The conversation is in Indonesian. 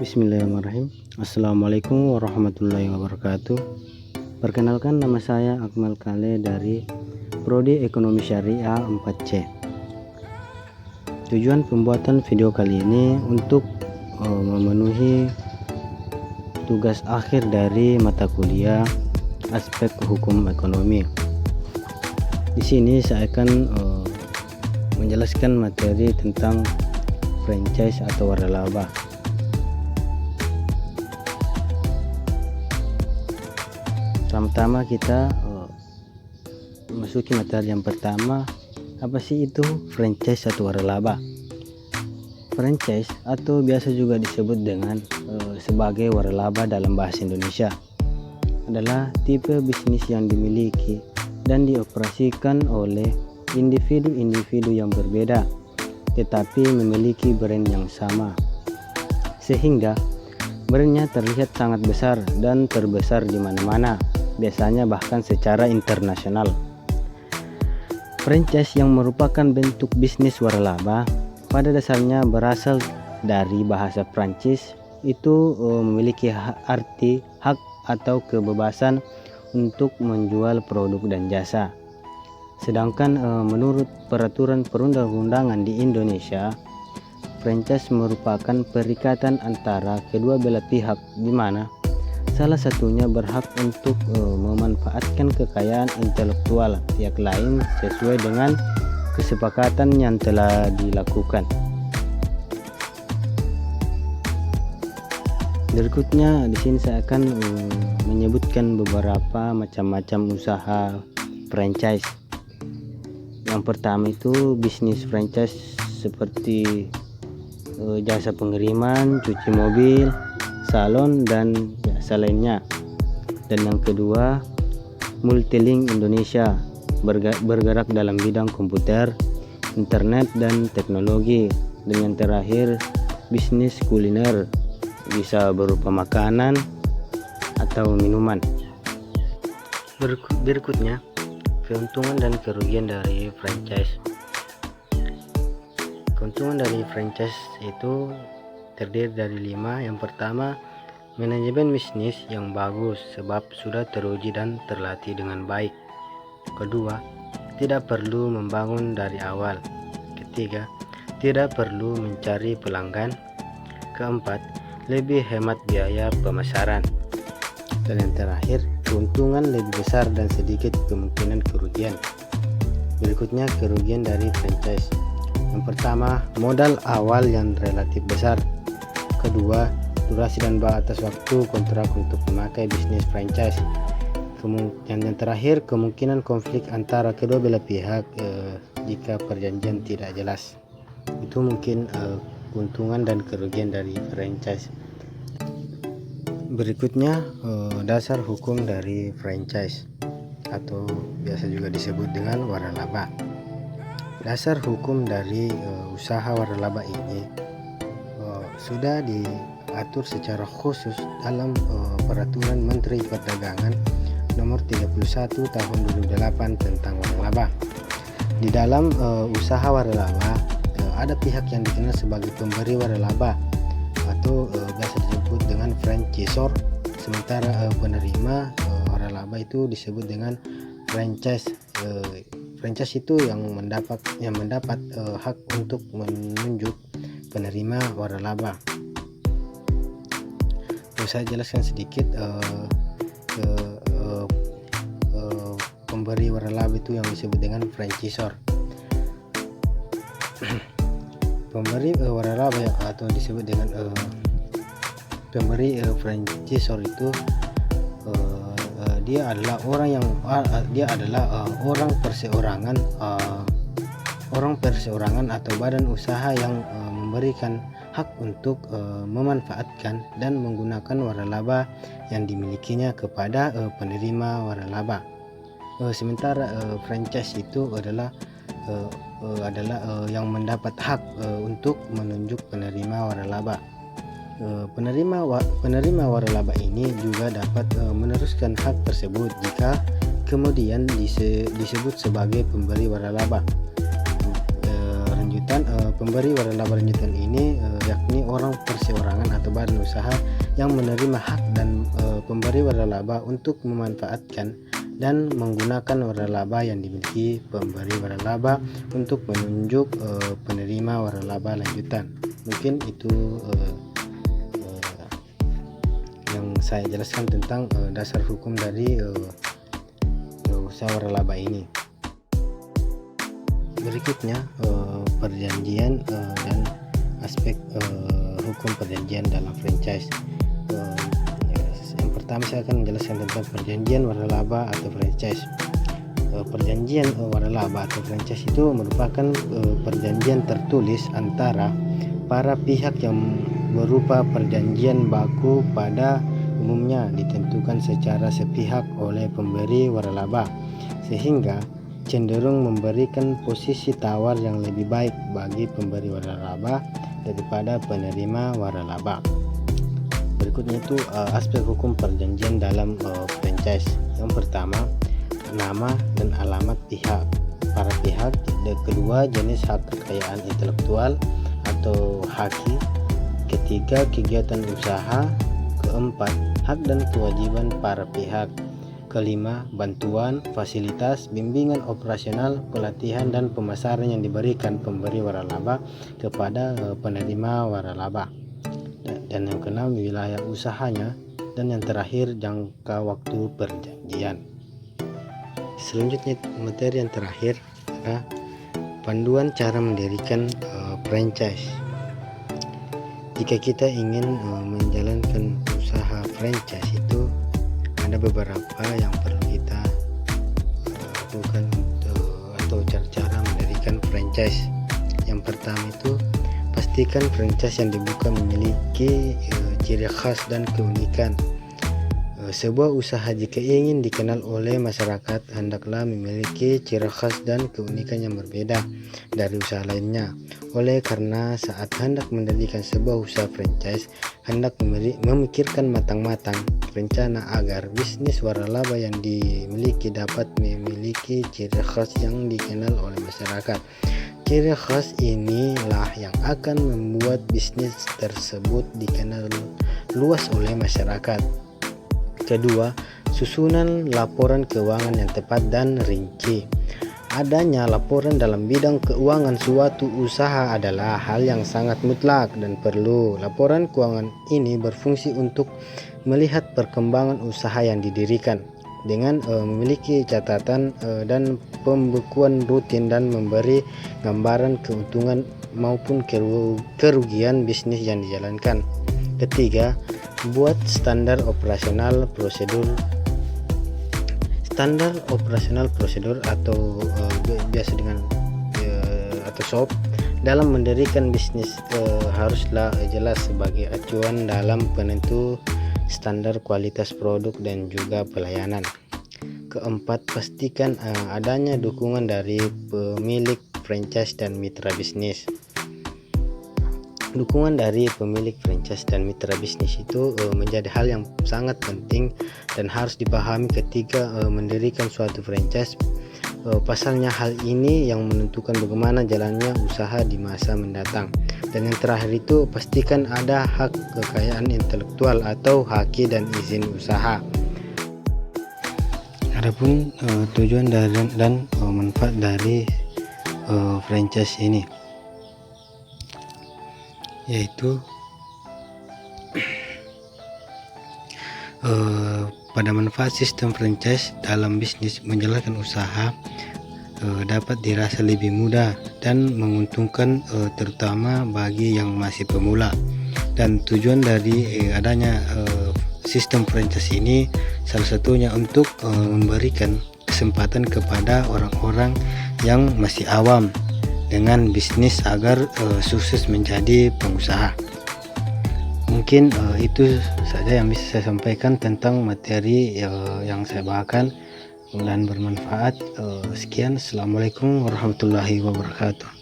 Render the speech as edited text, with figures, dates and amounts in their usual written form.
Bismillahirrahmanirrahim. Assalamualaikum warahmatullahi wabarakatuh. Perkenalkan, nama saya Akmal Kale dari Prodi Ekonomi Syariah 4C. Tujuan pembuatan video kali ini untuk memenuhi tugas akhir dari mata kuliah aspek hukum ekonomi. Di sini saya akan menjelaskan materi tentang franchise atau waralaba. Pertama kita masuki materi yang pertama, apa sih itu franchise atau waralaba? Franchise atau biasa juga disebut dengan sebagai waralaba dalam bahasa Indonesia adalah tipe bisnis yang dimiliki dan dioperasikan oleh individu-individu yang berbeda tetapi memiliki brand yang sama, sehingga brandnya terlihat sangat besar dan terbesar di mana-mana, biasanya bahkan secara internasional. Franchise yang merupakan bentuk bisnis waralaba pada dasarnya berasal dari bahasa Prancis, itu memiliki arti hak atau kebebasan untuk menjual produk dan jasa. Sedangkan menurut peraturan perundang-undangan di Indonesia, franchise merupakan perikatan antara kedua belah pihak di mana salah satunya berhak untuk memanfaatkan kekayaan intelektual pihak lain sesuai dengan kesepakatan yang telah dilakukan. Berikutnya di sini saya akan menyebutkan beberapa macam-macam usaha franchise. Yang pertama itu bisnis franchise seperti jasa pengiriman, cuci mobil, salon, dan jasa lainnya. Dan yang kedua, Multilink Indonesia bergerak dalam bidang komputer, internet, dan teknologi. Dan yang terakhir, bisnis kuliner, bisa berupa makanan atau minuman. Berikutnya, keuntungan dan kerugian dari franchise. Keuntungan dari franchise itu terdiri dari 5. Yang pertama, manajemen bisnis yang bagus sebab sudah teruji dan terlatih dengan baik. Kedua, tidak perlu membangun dari awal. Ketiga, tidak perlu mencari pelanggan. Keempat, lebih hemat biaya pemasaran. Dan yang terakhir, keuntungan lebih besar dan sedikit kemungkinan kerugian. Berikutnya, kerugian dari franchise. Yang pertama, modal awal yang relatif besar. Kedua, durasi dan batas waktu kontrak untuk memakai bisnis franchise. Yang terakhir, kemungkinan konflik antara kedua belah pihak jika perjanjian tidak jelas. Itu mungkin keuntungan dan kerugian dari franchise. Berikutnya, dasar hukum dari franchise atau biasa juga disebut dengan waralaba. Dasar hukum dari usaha waralaba ini sudah diatur secara khusus dalam Peraturan Menteri Perdagangan Nomor 31 Tahun 2008 tentang waralaba. Di dalam usaha waralaba ada pihak yang dikenal sebagai pemberi waralaba atau biasa disebut dengan franchisor, sementara penerima waralaba itu disebut dengan franchise. Franchise itu yang mendapat hak untuk menunjuk penerima waralaba. Saya jelaskan sedikit pemberi waralaba itu yang disebut dengan franchisor. Pemberi waralaba atau disebut dengan pemberi franchisor itu dia adalah orang perseorangan atau badan usaha yang memberikan hak untuk memanfaatkan dan menggunakan waralaba yang dimilikinya kepada penerima waralaba. Sementara franchise itu adalah yang mendapat hak untuk menunjuk penerima waralaba. Penerima waralaba ini juga dapat meneruskan hak tersebut jika kemudian disebut sebagai pemberi waralaba. lanjutan, pemberi waralaba lanjutan ini yakni orang perseorangan atau badan usaha yang menerima hak dan pemberi waralaba untuk memanfaatkan dan menggunakan waralaba yang dimiliki pemberi waralaba untuk menunjuk penerima waralaba lanjutan. Mungkin itu yang saya jelaskan tentang dasar hukum dari usaha waralaba ini. Berikutnya perjanjian dan aspek hukum perjanjian dalam franchise. Yang pertama saya akan menjelaskan tentang perjanjian waralaba atau franchise. Perjanjian waralaba atau franchise itu merupakan perjanjian tertulis antara para pihak yang berupa perjanjian baku, pada umumnya ditentukan secara sepihak oleh pemberi waralaba, sehingga cenderung memberikan posisi tawar yang lebih baik bagi pemberi waralaba daripada penerima waralaba. Berikutnya itu aspek hukum perjanjian dalam franchise. Yang pertama, nama dan alamat pihak para pihak. Kedua, jenis hak kekayaan intelektual atau haki. Ketiga, kegiatan usaha. Keempat, hak dan kewajiban para pihak. Kelima, bantuan, fasilitas, bimbingan operasional, pelatihan, dan pemasaran yang diberikan pemberi waralaba kepada penerima waralaba. Dan yang keenam, wilayah usahanya. Dan yang terakhir, jangka waktu perjanjian. Selanjutnya, materi yang terakhir adalah panduan cara mendirikan franchise. Jika kita ingin menjalankan usaha franchise, itu ada beberapa yang perlu kita lakukan atau cara mendirikan franchise. Yang pertama itu, pastikan franchise yang dibuka memiliki ciri khas dan keunikan. Sebuah usaha jika ingin dikenal oleh masyarakat, hendaklah memiliki ciri khas dan keunikan yang berbeda dari usaha lainnya. Oleh karena saat hendak mendirikan sebuah usaha franchise, hendak memikirkan matang-matang rencana agar bisnis waralaba yang dimiliki dapat memiliki ciri khas yang dikenal oleh masyarakat. Ciri khas inilah yang akan membuat bisnis tersebut dikenal luas oleh masyarakat. Kedua, susunan laporan keuangan yang tepat dan rinci. Adanya laporan dalam bidang keuangan suatu usaha adalah hal yang sangat mutlak dan perlu. Laporan keuangan ini berfungsi untuk melihat perkembangan usaha yang didirikan dengan memiliki catatan dan pembekuan rutin dan memberi gambaran keuntungan maupun kerugian bisnis yang dijalankan. Ketiga, buat standar operasional prosedur. Standar operasional prosedur atau biasa dengan atau SOP dalam mendirikan bisnis haruslah jelas sebagai acuan dalam penentu standar kualitas produk dan juga pelayanan. Keempat, pastikan adanya dukungan dari pemilik franchise dan mitra bisnis. Dukungan dari pemilik franchise dan mitra bisnis itu menjadi hal yang sangat penting dan harus dipahami ketika mendirikan suatu franchise. Pasalnya hal ini yang menentukan bagaimana jalannya usaha di masa mendatang. Dan yang terakhir itu, pastikan ada hak kekayaan intelektual atau haki dan izin usaha. Adapun tujuan dan manfaat dari franchise ini, yaitu pada manfaat sistem franchise dalam bisnis menjalankan usaha dapat dirasa lebih mudah dan menguntungkan, terutama bagi yang masih pemula. Dan tujuan dari adanya sistem franchise ini salah satunya untuk memberikan kesempatan kepada orang-orang yang masih awam dengan bisnis agar sukses menjadi pengusaha. Mungkin itu saja yang bisa saya sampaikan tentang materi yang saya bawakan. Mudah-mudahan bermanfaat. Sekian, assalamualaikum warahmatullahi wabarakatuh.